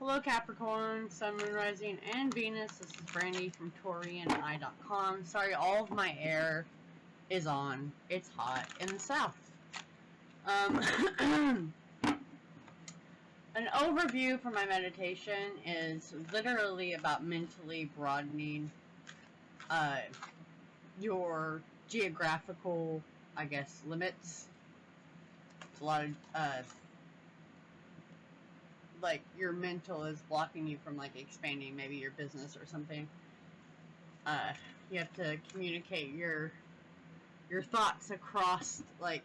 Hello Capricorn, Sun, Moon, Rising, and Venus. This is Brandy from Taurean.com. Sorry, all of my air is on. It's hot in the south. An overview for my meditation is literally about mentally broadening your geographical, I guess, limits. It's a lot of like your mental is blocking you from like expanding maybe your business or something. You have to communicate your thoughts across like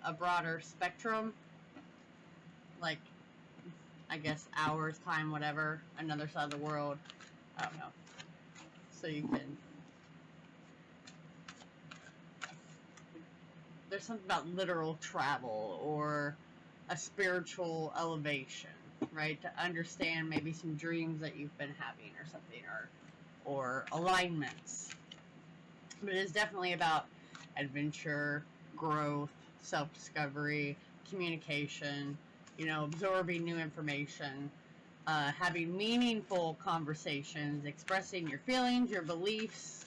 a broader spectrum, like I guess hours, time, whatever, another side of the world. I don't know. So you can. There's something about literal travel or a spiritual elevation, right? To understand maybe some dreams that you've been having or something, or alignments. But it is definitely about adventure, growth, self-discovery, communication, absorbing new information, having meaningful conversations, expressing your feelings, your beliefs,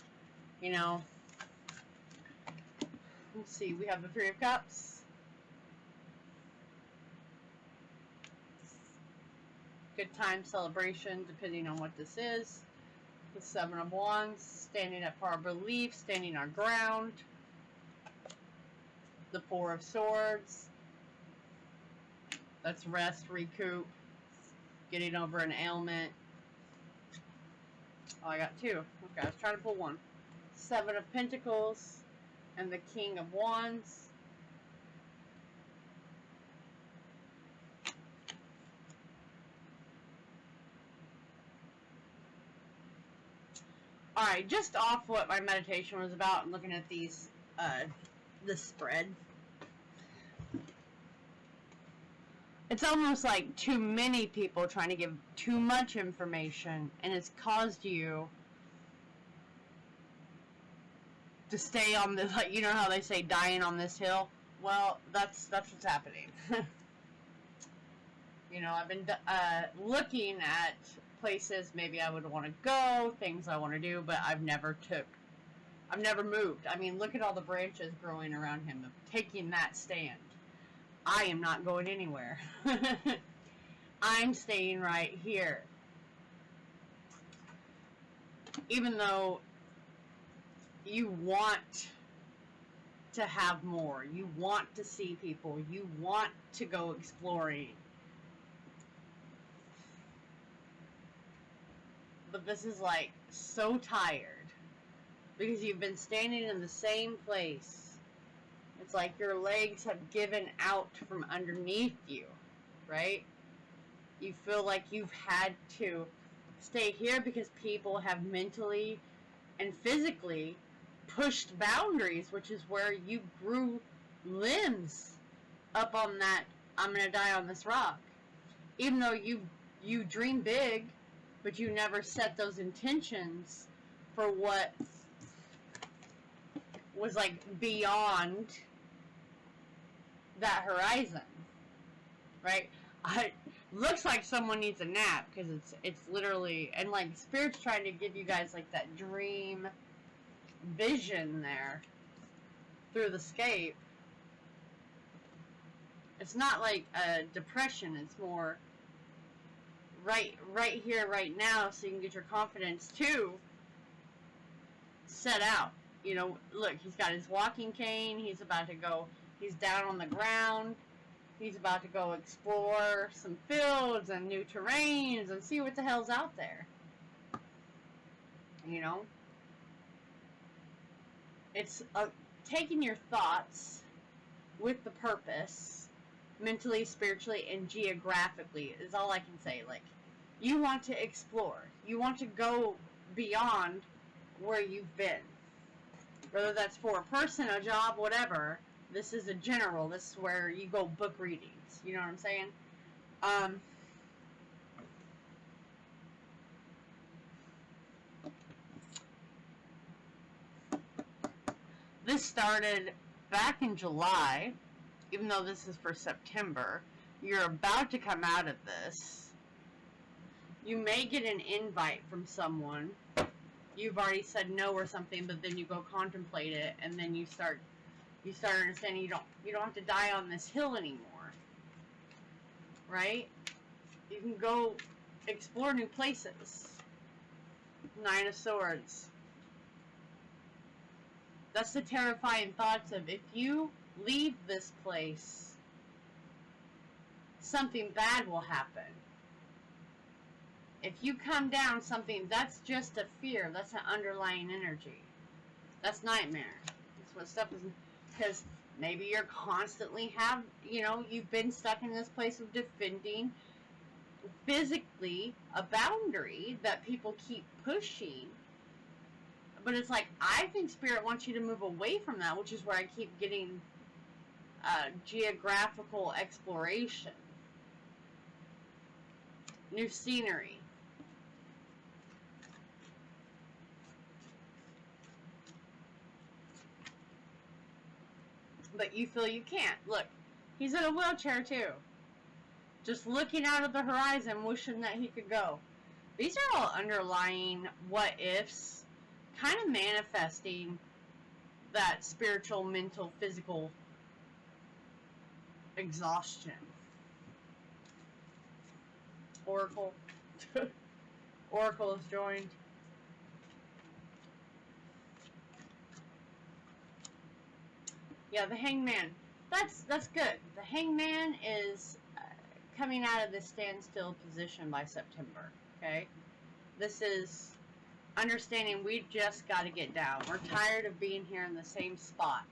Let's see, we have the Three of Cups. Good time celebration, depending on what this is. The Seven of Wands, standing up for our beliefs, standing our ground. The Four of Swords. That's rest, recoup, getting over an ailment. Oh, I got two. Okay, I was trying to pull one. Seven of Pentacles and the King of Wands. Alright, just off what my meditation was about and looking at these, this spread. It's almost like too many people trying to give too much information, and it's caused you to stay on this, like, you know how they say dying on this hill? Well, that's what's happening. I've been looking at places maybe I would want to go, things I want to do, but I've never moved. I mean, look at all the branches growing around him, taking that stand. I am not going anywhere. I'm staying right here. Even though you want to have more, you want to see people, you want to go exploring. But this is like so tired because you've been standing in the same place. It's like your legs have given out from underneath you, right? You feel like you've had to stay here because people have mentally and physically pushed boundaries, which is where you grew limbs up on that I'm gonna die on this rock. Even though you dream big, but you never set those intentions for what was like beyond that horizon, right? Looks like someone needs a nap because it's literally, and like Spirit's trying to give you guys like that dream vision there through the scape. It's not like a depression, it's more right here, right now, so you can get your confidence to set out. Look, he's got his walking cane, he's about to go, he's down on the ground, he's about to go explore some fields and new terrains and see what the hell's out there. It's taking your thoughts with the purpose, mentally, spiritually, and geographically is all I can say. Like, you want to explore. You want to go beyond where you've been. Whether that's for a person, a job, whatever. This is a general. This is where you go book readings. You know what I'm saying? This started back in July, even though this is for September. You're about to come out of this. You may get an invite from someone. You've already said no or something, but then you go contemplate it, and then you start understanding you don't have to die on this hill anymore, right? You can go explore new places. Nine of Swords. That's the terrifying thoughts of, if you leave this place, something bad will happen. If you come down, that's just a fear. That's an underlying energy. That's nightmare. That's what stuff is. Because maybe you're constantly you've been stuck in this place of defending physically a boundary that people keep pushing. But it's like, I think Spirit wants you to move away from that, which is where I keep getting geographical exploration. New scenery. But you feel you can't. Look, he's in a wheelchair too. Just looking out of the horizon, wishing that he could go. These are all underlying what ifs, kind of manifesting that spiritual, mental, physical exhaustion. Oracle. Oracle is joined. Yeah, the Hangman. That's good. The Hangman is coming out of the standstill position by September. Okay? This is understanding we just got to get down. We're tired of being here in the same spot.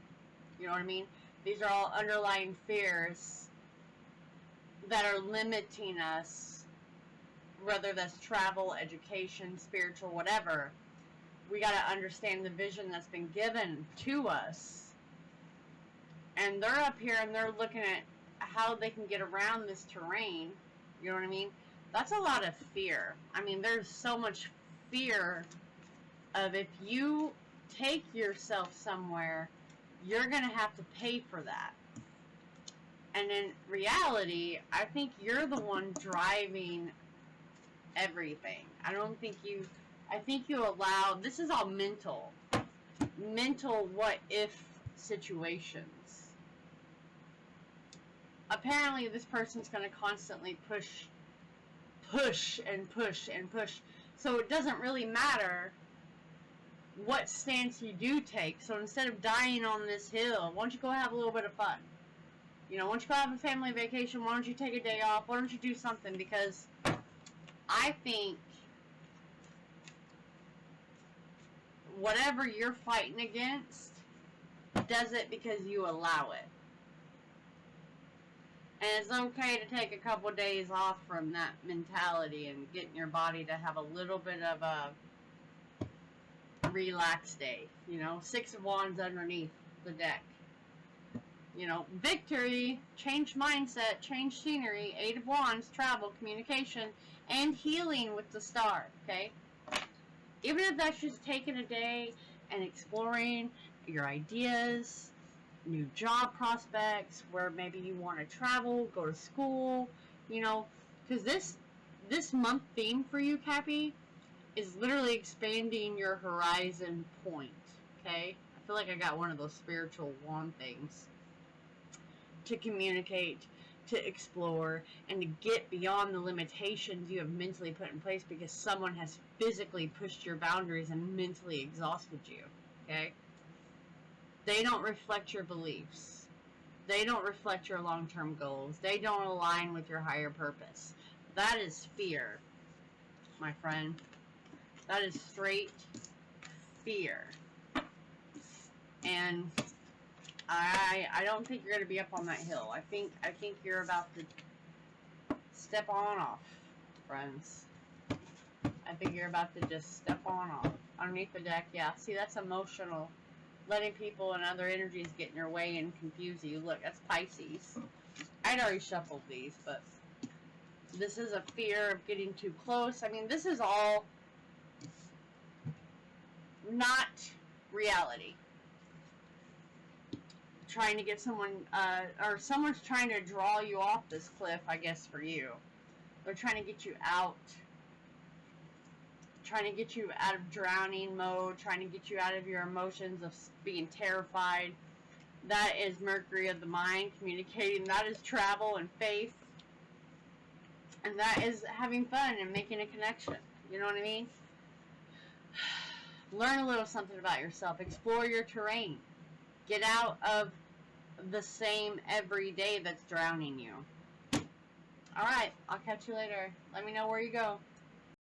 You know what I mean? These are all underlying fears that are limiting us, whether that's travel, education, spiritual, whatever. We got to understand the vision that's been given to us. And they're up here and they're looking at how they can get around this terrain. You know what I mean? That's a lot of fear. I mean, there's so much fear of, if you take yourself somewhere, you're going to have to pay for that. And in reality, I think you're the one driving everything. I think you allow, this is all mental what if situations. Apparently this person's going to constantly push and push and push. So it doesn't really matter what stance you do take. So instead of dying on this hill, why don't you go have a little bit of fun? You know, why don't you go have a family vacation? Why don't you take a day off? Why don't you do something? Because I think whatever you're fighting against does it because you allow it. And it's okay to take a couple of days off from that mentality and getting your body to have a little bit of a relaxed day. You know, 6 of Wands underneath the deck. You know, victory, change mindset, change scenery, 8 of Wands, travel, communication, and healing with the star, okay? Even if that's just taking a day and exploring your ideas, new job prospects, where maybe you want to travel, go to school, you know, because this month theme for you, Cappy, is literally expanding your horizon point, okay? I feel like I got one of those spiritual wand things. To communicate, to explore, and to get beyond the limitations you have mentally put in place because someone has physically pushed your boundaries and mentally exhausted you, okay? They don't reflect your beliefs. They don't reflect your long-term goals. They don't align with your higher purpose. That is fear, my friend. That is straight fear. And I don't think you're going to be up on that hill. I think you're about to step on off, friends. I think you're about to just step on off. Underneath the deck, yeah. See, that's emotional. Letting people and other energies get in your way and confuse you. Look, that's Pisces. I'd already shuffled these, but this is a fear of getting too close. I mean, this is all not reality. Trying to get someone, or someone's trying to draw you off this cliff, I guess, for you. They're trying to get you out trying to get you out of drowning mode, trying to get you out of your emotions of being terrified. That is Mercury of the mind communicating. That is travel and faith. And that is having fun and making a connection. You know what I mean? Learn a little something about yourself. Explore your terrain. Get out of the same every day that's drowning you. Alright, I'll catch you later. Let me know where you go.